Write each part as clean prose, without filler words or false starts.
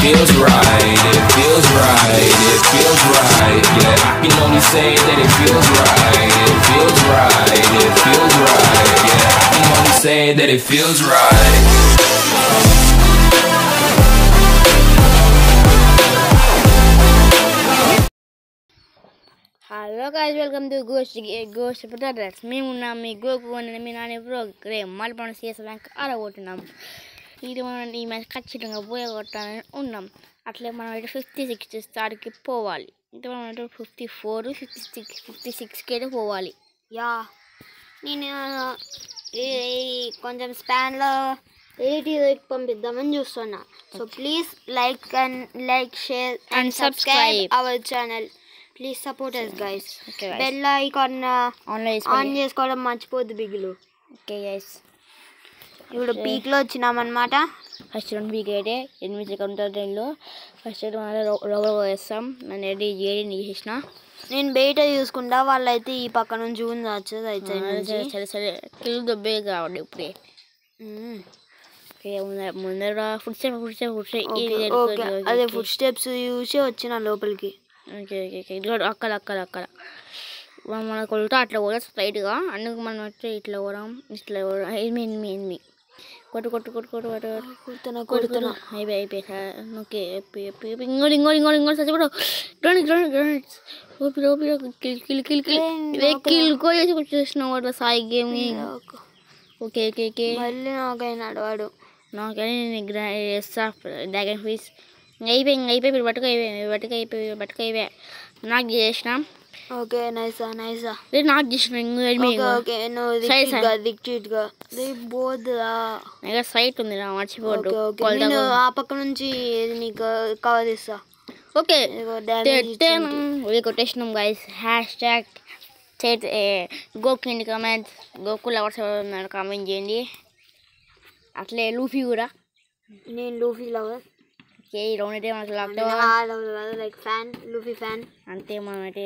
feels right. It feels right. It feels right. Yeah, I can only say that it feels right. It feels right. It feels right. Yeah, I can only say that it feels right. Hello guys, welcome to Ghost Brothers. మేము మీ గోకు అని మీ నాన్న programme మళ్ళీ చేసేదానికి ఆడగొట్టున్నాం. ఇది మనం ఈ match ఖచ్చితంగా పోయగొట్టాలని ఉన్నాం. అట్లే మనం 56 స్టార్కి పోవాలి. ఇంత మనం 54, 56కి అయితే పోవాలి. యా నేను కొంచెం స్పాన్లో 80 పంపిద్దామని చూస్తున్నా. So please like share and subscribe our channel. Please support us guys. Bell icon on చేసుకోవడం మర్చిపోద్దు బిగులు. ఓకే గైస్, ఇప్పుడు పీక్లో వచ్చినామన్నమాట. ఫస్ట్ రౌండ్ పీక్ అయితే 8 సెకండ్లో ఫస్ట్ రోబర్ వేస్తాం. నేను రెడీ చేసిన. నేను బయట చూసుకుంటా, వాళ్ళైతే ఈ పక్క నుంచి ఊందచ్చు. సరే సరే కిల్ దొబ్బే కావండి ఇప్పుడే. ముందర ఫుడ్ స్టెప్స్ అదే ఫుడ్ స్టెప్స్ చూసి వచ్చిన లోపలికి. ఓకే ఓకే ఓకే ఇది అక్కడ మన కొడుతా అట్లా కూడా స్ట్రైట్గా అందుకు మనం వచ్చి ఇట్లా పోరాం ఎనిమి కొట్టుతున్నా అయిపోయి ఓకే ఇంకోటి చచ్చిపోవడం కిల్ వచ్చేసినావు అట్లా Sai game. Okay okay okay మళ్ళీ నాకైనాడు వాడు. నాకైనా డ్రాగన్ ఫీస్ అయిపోయి బట్టుకైపోయి నాకు చేసినాం. ఓకే నైసా నాకు చేసిన సైట్ ఉంది మర్చిపోద్దు. ఆ పక్క నుంచి నీకు కవర్ చేస్తా. ఓకే కొట్టేసినాం guys. Hashtag Goku in comments. Goku lovers ఎవరు కామెంట్ చేయండి. అట్లే లూఫీ కూడా. నేను లూఫీ లవర్. ఈ రౌండ్ అయితే మనకు లైక్ ఫ్యాన్, లూఫీ ఫ్యాన్. అంతే మనమైతే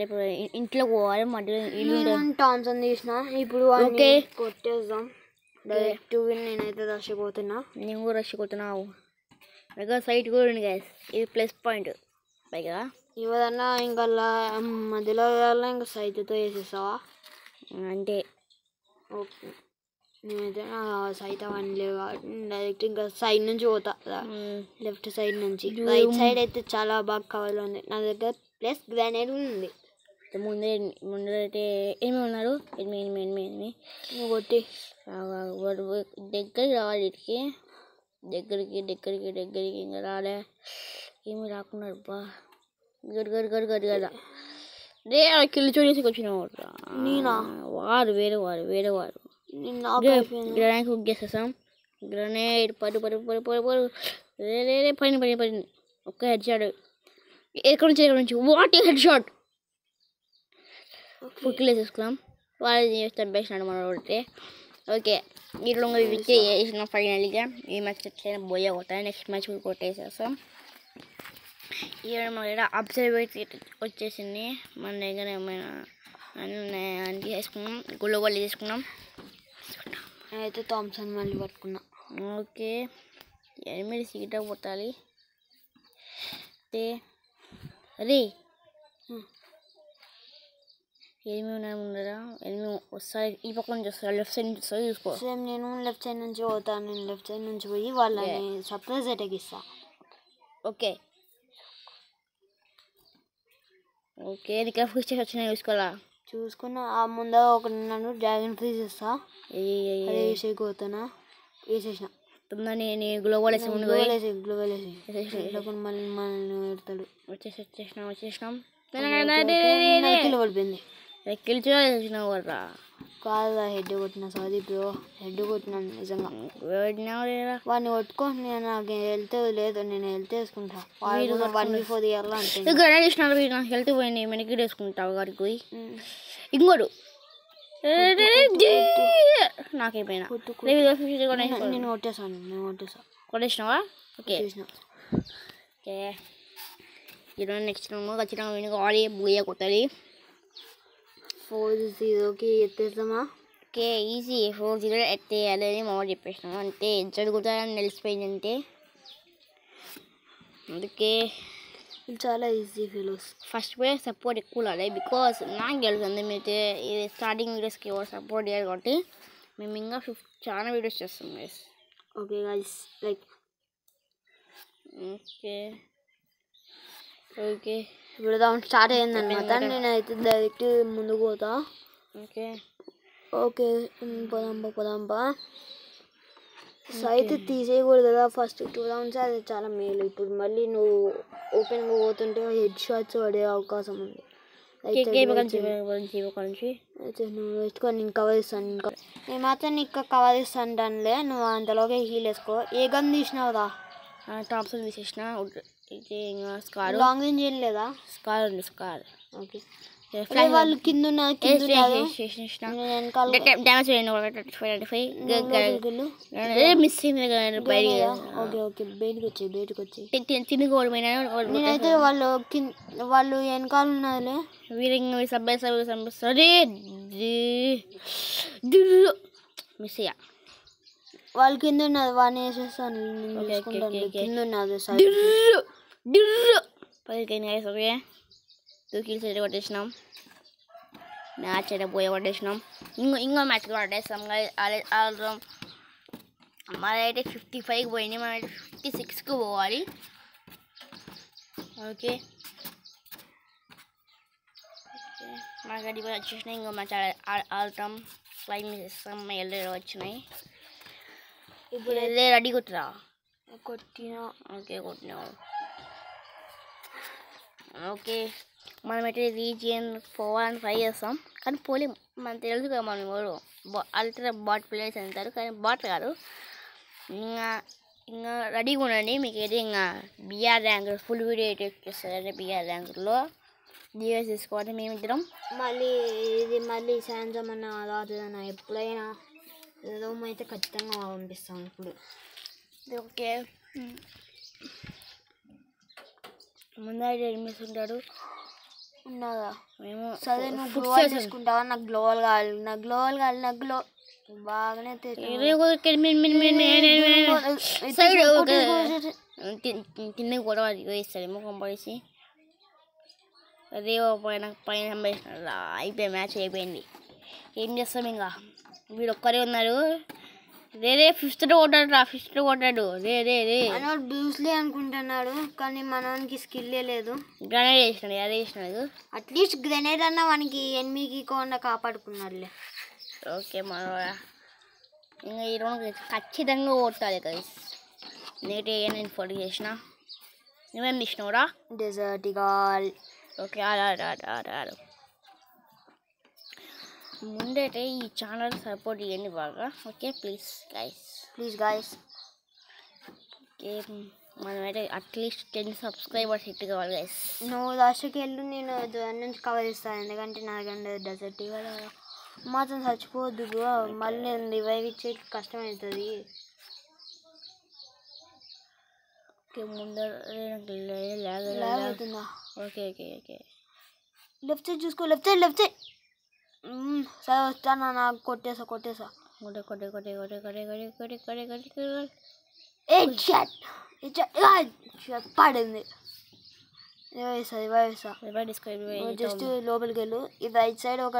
ఇప్పుడు ఇంట్లో పోవాలి. మధ్యలో థామ్సన్ తీసిన. ఇప్పుడు ఓకే కొట్టేద్దాం డైరెక్ట్. నేనైతే రష్పోతున్నా. నేను కూడా రష్పోతున్నావు. పైగా సైట్ కూడా ఉంది గైస్. ఇది ప్లస్ పాయింట్. పైగా ఇవదన్నా ఇంకా మధ్యలో ఇంకా సైట్తో వేసేస్తావా అంటే. ఓకే నేనైతే సైట్ అవన్నీ లేవు కాబట్టి డైరెక్ట్ ఇంకా సైడ్ నుంచి పోతా. లెఫ్ట్ సైడ్ నుంచి. రైట్ సైడ్ అయితే చాలా బాగా కవర్ ఉంది నా దగ్గర. ప్లస్ గ్రానైడ్ ఉంది. ముందరైతే ఏమి ఉన్నారు ఎనిమిది నువ్వు కొట్టి దగ్గరికి రావాలి. దగ్గరికి ఇంకా రాలే. ఏమి రాకున్నారు బా గడి కదా రే కిల్లు చూసేసి వచ్చిన నేనా వారు వేరే వారు గ్రనేడ్ కుక్ చేసేసాం. గ్రనేడ్ పడు పైన ఒక్క హెడ్ షాట్. ఎక్కడి నుంచి వాట్ హెడ్ షాట్. కుక్కిలు వేసేసుకున్నాం. వాళ్ళు చంపేసినాడు మన ఒకటి. ఓకే ఇట్లా విచ్చే చేసిన ఫైనల్గా. ఈ మ్యాచ్ ఎట్లయినా బోయా కొట్టాలి. నెక్స్ట్ మ్యాచ్ కూడా కొట్టేసేస్తాం. ఇక్కడ మన దగ్గర అబ్జర్వేటరీ వచ్చేసింది. మన దగ్గర ఏమైనా అన్నీ వేసుకున్నాం. గ్లోబల్ తీసుకున్నాం. అయితే థామ్సన్ మళ్ళీ పట్టుకున్నా. ఓకే 8 సీటా కొట్టాలి. అరే ఏమి ఉన్నాయి ముందర ఎనిమిది వస్తాయి. ఈ పక్క నుంచి వస్తారు. లెఫ్ట్ సైడ్ నుంచి వస్తారు చూసుకో. సేమ్ నేను లెఫ్ట్ సైడ్ నుంచి పోతాను. నేను లెఫ్ట్ సైడ్ నుంచి పోయి వాళ్ళని సర్ప్రైజ్ అటాక్ ఇస్తా. ఓకే ఓకే నీకు ఫుడ్ స్టెప్స్ వచ్చినాయి చూసుకున్నా. ఆ ముందర ఒక నన్ను డ్రాగన్ ఫ్రీజ్ ఇస్తా. వేసేపోతున్నా. వేసేసిన నేను గ్లోబల్ మళ్ళీ పెడతాడు. వచ్చేసినాం. పడిపోయింది. చూసినావు కదా కాదురా హెడ్ కొట్టినా. సారీ బ్రో హెడ్ కొట్టినాను నిజంగా. వాడిని కొట్టుకో. నేను నాకు హెల్త్ లేదు. నేను హెల్త్ వేసుకుంటా. 1v4 తీయాలా అంటే హెల్త్ పోయింది. మెడికేట్ వేసుకుంటావు గారికి పోయి. ఇంకోడు నాకైపోయినా నేను కొట్టేసినావా. ఓకే ఓకే ఈరోజు నెక్స్ట్ ఖచ్చితంగా విని కావాలి. బూయా కొట్టాలి. 4-0కి ఎత్తేస్తామా. ఓకే ఈజీ 4-0 ఎత్తేయాలి అని మామూలు చెప్పేసినాము. అంతే చదువుకుంటారని తెలిసిపోయింది. అంతే అందుకే చాలా ఈజీ ఫీలోస్. ఫస్ట్ పోయి సపోర్ట్ ఎక్కువ ఉండాలి, బికాస్ నాకు తెలుస్తుంది మీరైతే ఇది స్టార్టింగ్ వీడియోస్కి ఎవరు సపోర్ట్ చేయాలి కాబట్టి మేము ఇంకా చాలా వీడియోస్ చేస్తాం guys. Okay guys, like okay okay ఇప్పుడు స్టార్ట్ అయ్యిందనమాట. నేనైతే డైరెక్ట్ ముందుకు పోతా. ఓకే ఓకే పోదాంపా. సో అయితే తీసేయకూడదు కదా ఫస్ట్ 2 రౌండ్స్, అది చాలా మేలు. ఇప్పుడు మళ్ళీ నువ్వు ఓపెన్గా పోతుంటే హెడ్ షాట్స్ పడే అవకాశం ఉంది. అయితే నువ్వు వేసుకో, నేను కవర్ ఇస్తాను. నేను మాత్రం నీకు కవర్ ఇస్తానులే, నువ్వు అంతలోకే హీల్ వేసుకో. ఏ గన్ తీసినావురా? టాప్స్ తీసేసిన. స్కార్ లాంగ్ రేంజ్ ఏం లేదా? స్కార్ ఉంది, స్కార్. ఓకే వాళ్ళు కింద డ్యామేజ్ మిస్ ఓకే ఓకే బయటకు వచ్చి తినుకోవడమైనా. నేనైతే వాళ్ళు వెనకాల ఉన్నదిలే. వీరింగ్ సరే మిస్ అయ్యా. వాళ్ళ కింద ఉన్నది, వాడిని వేసేస్తాను. కింద ఉన్నది 2 kills అయితే కొట్టేసినాం. మ్యాచ్ అయితే పోయి కొట్టేసినాం. ఇంకో మ్యాచ్ కొట్టేస్తాం. ఆడదాం. మనైతే 55కి పోయింది, మనమైతే 56కి పోవాలి. ఓకే మనకు అది వచ్చేసినాయి. ఇంకో మ్యాచ్ ఆడతాం. ఫ్లైమ్ చేస్తాం. ఎల్లు వచ్చినాయి. ఇప్పుడు రెడీ కొట్టురా. కొట్టినా. ఓకే కొట్టినావు. ఓకే మనమైతే రీజియన్ 4 అని ట్రై చేస్తాం, కానీ పోలేము. మనకు తెలుసు కదా మనం ఎవరు అల్ట్రా బాట్ ప్లేయర్స్ అంటారు, కానీ బాట్ కాదు. ఇంకా రెడీగా ఉండండి. మీకు అయితే ఇంకా బిఆర్ ర్యాంక్ ఫుల్ వీడియో అయితే చేస్తారంటే బిఆర్ ర్యాంకుల్లో డిఎస్ తీసుకోవాలి. మేమిద్దరం మళ్ళీ సాయంత్రం అన్న రాదుదన్న ఎప్పుడైనా రూమ్ అయితే ఖచ్చితంగా పంపిస్తాం. ఇప్పుడు ఓకే ముందైతే ఎనిమిస్ ఉంటాడు ఉన్నాగా. మేము సరే నువ్వు గ్లోవల్ తీసుకుంటావా? నాకు గ్లోవల్ కావాలి. బాగానే తిన్న కూడా వేస్తాడు ముఖం పడేసి. అదే పైన అయిపోయి మ్యాచ్ అయిపోయింది. ఏం చేస్తాం ఇంకా, వీడు ఒక్కరే ఉన్నారు. రే ఫిఫ్త్ కొట్టాడు. రే బ్రూస్లీ అనుకుంటున్నాడు, కానీ మనకి స్కిల్ లేదు. గ్రెనేడ్ వేసినాడు. అదే వేసినాడు. అట్లీస్ట్ గ్రెనేడ్ అన్న వానికి ఎనిమికి కూడా కాపాడుకున్నాడులే. ఓకే మన ఇంకా ఈ రోజు ఖచ్చితంగా కొట్టాలి కదా. నేటే నేను ఫోటో చేసిన. నువ్వేం తీసినావురా? Dessert eagle. ఓకే ఆడు ముందైతే ఈ ఛానల్ సపోర్ట్ చేయండి బాగా. Okay please guys. ఓకే మనమైతే అట్లీస్ట్ 10 సబ్స్క్రైబర్స్ హిట్ కావాలి గైస్. నువ్వు లాస్ట్కి వెళ్ళు, నేను దాని నుంచి కవర్ ఇస్తాను. ఎందుకంటే నాకంటే డెజర్ట్ ఈగల్ మాత్రం చచ్చిపోవద్దు. మళ్ళీ నేను రివైవ్ ఇచ్చేకి కష్టమవుతుంది. ఓకే ముందర అవుతుందా? ఓకే లెఫ్ట్ సైడ్ చూసుకో. లెఫ్ట్ సైడ్ సరే వస్తాను. నాకు కొట్టేసా. పడింది. జస్ట్ లోపలికి వెళ్ళు. ఈ రైట్ సైడ్ ఒక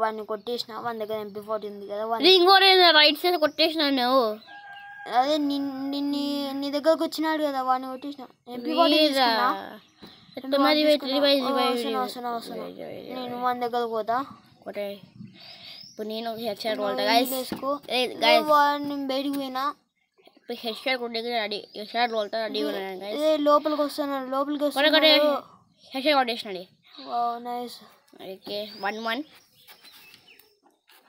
వాడిని కొట్టేసిన. వాని దగ్గర MP40 ఉంది కదా. రైట్ సైడ్ కొట్టేసిన. అదే నీ దగ్గరకు వచ్చినాడు కదా, వాడిని కొట్టేసిన. MP40 నేను వాని దగ్గరకు పోతా. ఇప్పుడు నేను హెడ్షాట్ వాడిని బయటికి పోయినా. లోపలికి వస్తున్నాడు. హెడ్షాట్ కొట్టేసినాడు. నైస్. ఓకే 1-1.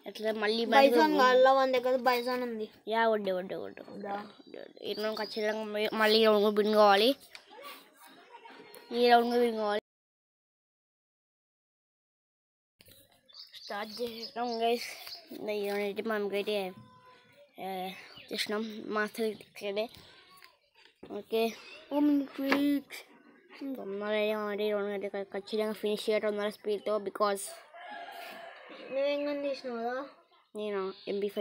అట్లా మళ్ళీ బైజాన్ వాని దగ్గర బైజాన్ ఉంది. ఒడ్డు ఇట్లా ఖచ్చితంగా మళ్ళీ రౌండ్ విన్ కావాలి. ఈ రౌండ్ విన్ కావాలి. స్టార్ట్ చేసాం గైస్. అయితే మనకైతే చేసినాం మాస్టర్ ఇక్కడే. ఓకే అయితే ఖచ్చితంగా ఫినిష్ చేయడం స్పీడ్తో. బికాస్ నువ్వేం తీసినావా? నేను MP5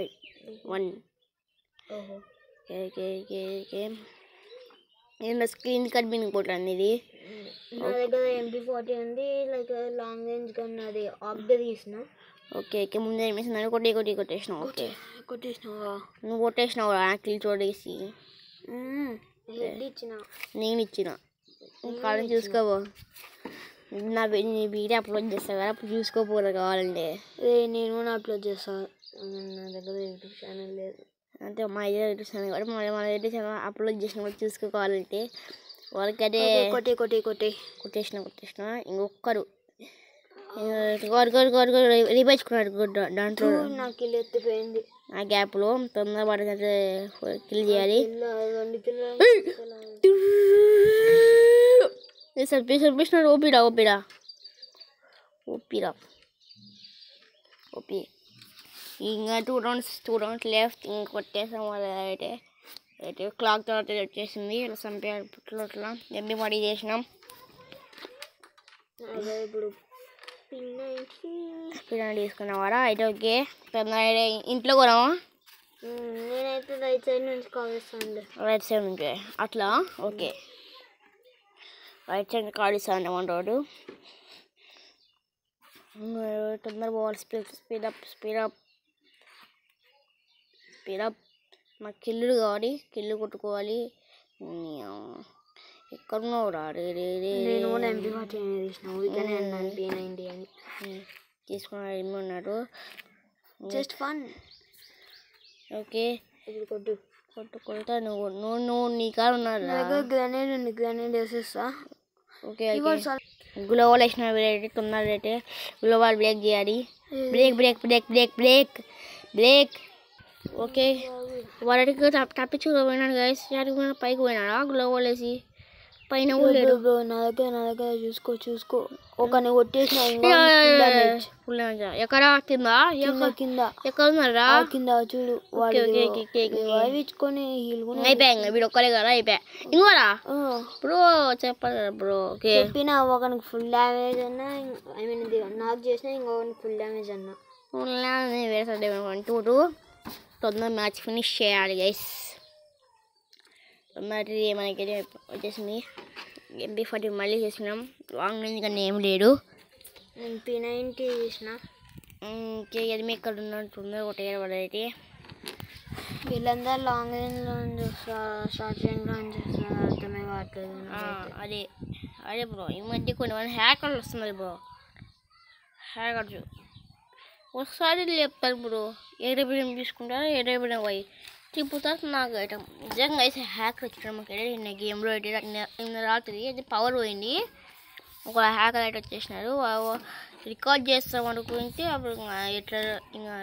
1. ఓకే నేను స్క్రీన్ కట్ మినిగిపోతుంది ఇది. నా దగ్గర MP40 ఉంది, లైక్ లాంగ్ రేంజ్ గన్, అది ఆగ్గా తీసిన. ఓకే ఓకే, ముందే ఏమేసిందని కొట్టేసినావు. ఓకే కొట్టేసినావా? నువ్వు కొట్టేసినావు కిల్ చూడేసి. హెడ్ ఇచ్చిన. నేను ఇచ్చిన. కావాలని చూసుకోబో. నీ వీడియో అప్లోడ్ చేస్తావు కదా, అప్పుడు చూసుకోపోరు కావాలంటే. నేను కూడా అప్లోడ్ చేస్తాను, నా దగ్గర యూట్యూబ్ ఛానల్ లేదు. అంటే మా దగ్గర యూట్యూబ్ ఛానల్ కూడా మన యూట్యూబ్ ఛానల్ అప్లోడ్ చేసినప్పుడు చూసుకోవాలంటే వాళ్ళకదే. కొట్టేసిన ఇంకొక్కరు రిపేర్చుకున్నాడు దాంట్లో. నాకు కిల్ ఎత్తిపోయింది. ఆ గ్యాప్లో తొందరపడితే కిల్ చేయాలి. చంపేసినాడు. ఓపీ ఇంకా 2 rounds లెఫ్ట్. ఇంక కొట్టేసాం వాళ్ళు. అయితే క్లాక్ తర్వాత వచ్చేసింది. ఇలా చంపేయాలి. అట్లా ఎంబీ మడి చేసినాం. ఇప్పుడు పిల్లలు తీసుకున్నావారా? అయితే ఓకే, తొందరగా ఇంట్లో కొనావా? నేనైతే రైట్ సైడ్ నుంచి కావిస్తాను. రైట్ సైడ్ నుంచి అట్లా. ఓకే, రైట్ సైడ్ కాడిస్తాను అన్నమాట. తొందర పోవాలి. స్పీడప్. మాకు కిల్లు కావాలి, కిల్లు కొట్టుకోవాలి. ఎక్కడున్నావు రా? నేను కూడా MP40 అని తీసుకున్నాడు. ఏమి ఉన్నాడు? Just fun. ఓకే, ఇప్పుడు కొట్టుకుంటా. నువ్వు నీ కాడ ఉన్నాడు. గ్రానేడ్ వేసేస్తా. ఓకే, గ్లోవాల్ వేసిన తొందర రేటే గ్లోవాల్ బ్రేక్ చేయాలి. బ్రేక్. ఓకే, వాడికి తప్పించుకుపోయినాడు గైస్. పైకి పోయినాడా గ్లోవాల్ వేసి? పైన లేడు. నా దగ్గర చూసుకో. ఒకని కొట్టేసిన. ఎక్కడ? కింద. ఎక్కడ ఉన్నారా? కింద చూడు. ఇచ్చుకొని అయిపోయా. వీడు ఒక్కరే కదా, అయిపోయా. ఇంకోరా బ్రో? చెప్పాలి కదా బ్రో. చెప్పిన ఒకనికి ఫుల్ డ్యామేజ్ అన్నా, ఐ మీన్ నాకు చేసిన ఇంకొకరికి ఫుల్ డ్యామేజ్ అన్నా. వేరే 2 తొందర మ్యాచ్ ఫినిష్ చేయాలి గైస్. మరి మనకి వచ్చేసింది. MP40 మళ్ళీ చేసినాం. లాంగ్ రేంజ్ కానీ ఏం లేడు. నేను P90 చేసిన. ఎనిమిది ఎక్కడ ఉన్నాడు? తొందరగా కొట్టేయాలి వాడైతే. వీళ్ళందరూ లాంగ్ రేంజ్లో షార్ట్ రేంజ్లో చేస్తున్నారు, అర్థమే కావట్లేదు. అదే బ్రో, ఈ మధ్య కొన్ని హ్యాకర్లు వస్తున్నారు బ్రో. హ్యాకర్స్ ఒకసారి లేపుతారు బ్రో. ఏడబిడియం తీసుకుంటారు, ఏడబిడియం పోయి తిప్పుతారు. నాకు ఐటమ్ నిజంగా అయితే హ్యాకర్ వచ్చాడు మాకు నిన్న గేమ్లో. అయితే నిన్న రాత్రి అయితే పవర్ పోయింది. ఒక హ్యాకర్ అయితే వచ్చేసినారు. రికార్డ్ చేస్తాం అనుకుంటే అప్పుడు ఎట్లా ఇంకా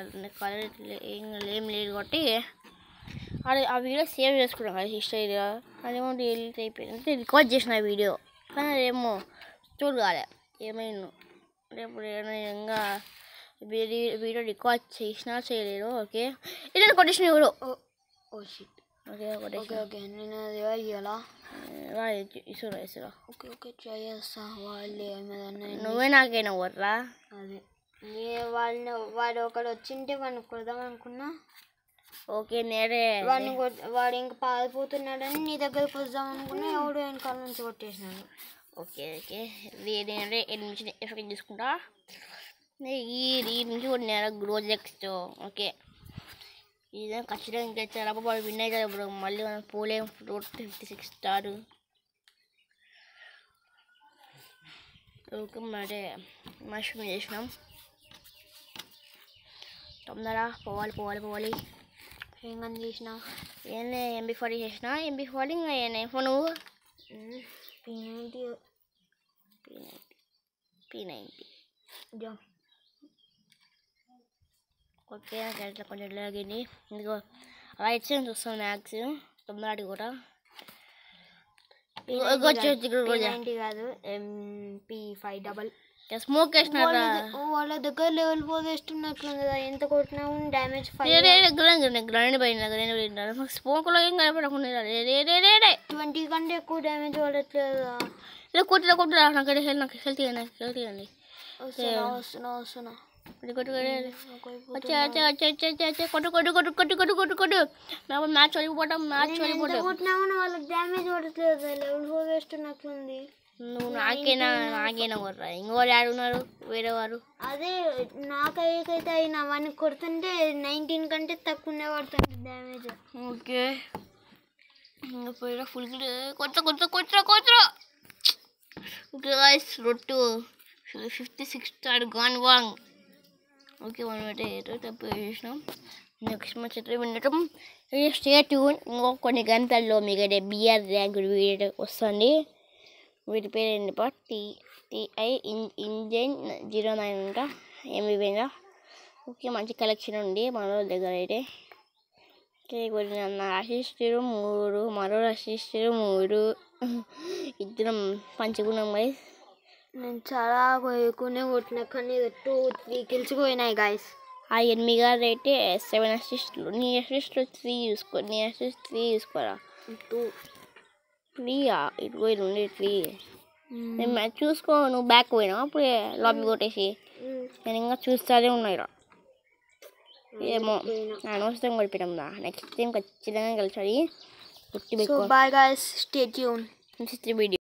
ఏం లేదు కాబట్టి ఆ వీడియో సేవ్ చేసుకున్నాం కదా హిస్టరీగా. అదేమో డిలీట్ అయిపోయింది. అంటే రికార్డ్ చేసిన వీడియో కానీ అదేమో చూడగాలే ఏమైనా. రేపు ఇంకా వీడియో రికార్డ్ చేసినా చేయలేదు. ఓకే, ఇదే కొట్టేసిన ఎవరు? ఓకే నేను అది ఇవ్వాలా? ఇసురా. ఓకే ట్రై చేస్తా. వాళ్ళు నువ్వే నాకైనా వర్రా. అదే వాడు ఒకడు వచ్చింటే వాడిని కొడదాం అనుకున్నా. ఓకే, నేరే వాడు ఇంకా పారిపోతున్నాడని నీ దగ్గరకు వద్దాం అనుకున్నా. ఎవడు వెనకాల నుంచి కొట్టేసినాడు. ఓకే నేనే ఎనిమిది ఎఫెక్ట్ తీసుకుంటా. ఈ నుంచి కూడా నేర గ్రోజ్ నెక్స్ట్. ఓకే, ఇదే ఖచ్చితంగా ఇంకా చాలా వాడు విన్ అవుతారు ఇప్పుడు. మళ్ళీ మనం పోలేం. Road 56 star. ఓకే, మరి మష్రూమ్ చేసినాం. తొందర పోవాలి. ఏం చేసినా? ఏంది MP40 చేసినా. MP40 ఇంకా ఏనా ఫోన్ నువ్వు? P90. ఓకే, అట్లా కొంచెం లాగింది. ఇందుకో రైట్ సైడ్ చూస్తాం మ్యాక్స్ తొందరటి కూడా. P90 కాదు, MP5 స్మోక్ వేసినారా? వాళ్ళ దగ్గర లెవెల్ 4 వేస్తున్నట్లుంది కదా. ఎంత కొట్టినా డ్యామేజ్ 5 గ్రైండ్ పోయినా. స్మోక్ లో ఏం కనపడకుండా 20 కంటే ఎక్కువ డ్యామేజ్ పడట్లేదు. కొట్టురా. నాకు హెల్త్ ఇవ్వండి. వస్తున్నా. కొట్టు మ్యాచ్ వెళ్ళిపోవటం వాళ్ళకి డ్యామేజ్ పడట్లేదు. లెవెల్ 4 వేస్తున్నట్లుంది. నువ్వు నాకేనా కొట్టరా? ఇంకోరు ఆడున్నారు వేరే వారు. అదే నాకైతే అయినా వాడిని కొడుతుంటే 19 కంటే తక్కువనే పడుతుంది డ్యామేజ్. ఓకే ఫుల్ కొట్రా. ఓకే గాయ్స్, రొట్టు 56 స్టార్ గాన్ వాంగ్. ఓకే మనం అయితే తప్పు చేసినాం. నెక్స్ట్ మ్యాచ్ అయితే వినటం స్టే ట్యూన్. ఇంకో కొన్ని గంటల్లో మీకైతే బిఆర్ ర్యాంక్ వీడియో వస్తుంది. వీటి పేరు ఏంటప్ప? TI ఇంజన్ 09 అంట ఎంబీబీగా. ఓకే మంచి కలెక్షన్ ఉంది మన దగ్గర అయితే. ఓకే కొట్టిన అసిస్టులు 3, మరో అసిస్టులు 3, ఇద్దరం పంచుకున్నాం గైస్. నేను చాలా ఎక్కువనే కొట్టినా కానీ 2-3 కిల్స్ పోయినాయి గాయస్. ఆ ఎనిమిది గారు అయితే 7 అసిస్టులు. నీ అసిస్టులు 3 చూసుకోరా. 3 ఇదిగో ఇది ఉండే 3. నేను మ్యాచ్ చూసుకో, నువ్వు బ్యాక్ పోయినావు అప్పుడే లాబీ కొట్టేసి. నేను ఇంకా చూస్తానే ఉన్నాయిరా. ఏమో అనవసరం కొడిపోయినాం రా. నెక్స్ట్ టైం ఖచ్చితంగా కలిసి by guys, stay tune. Video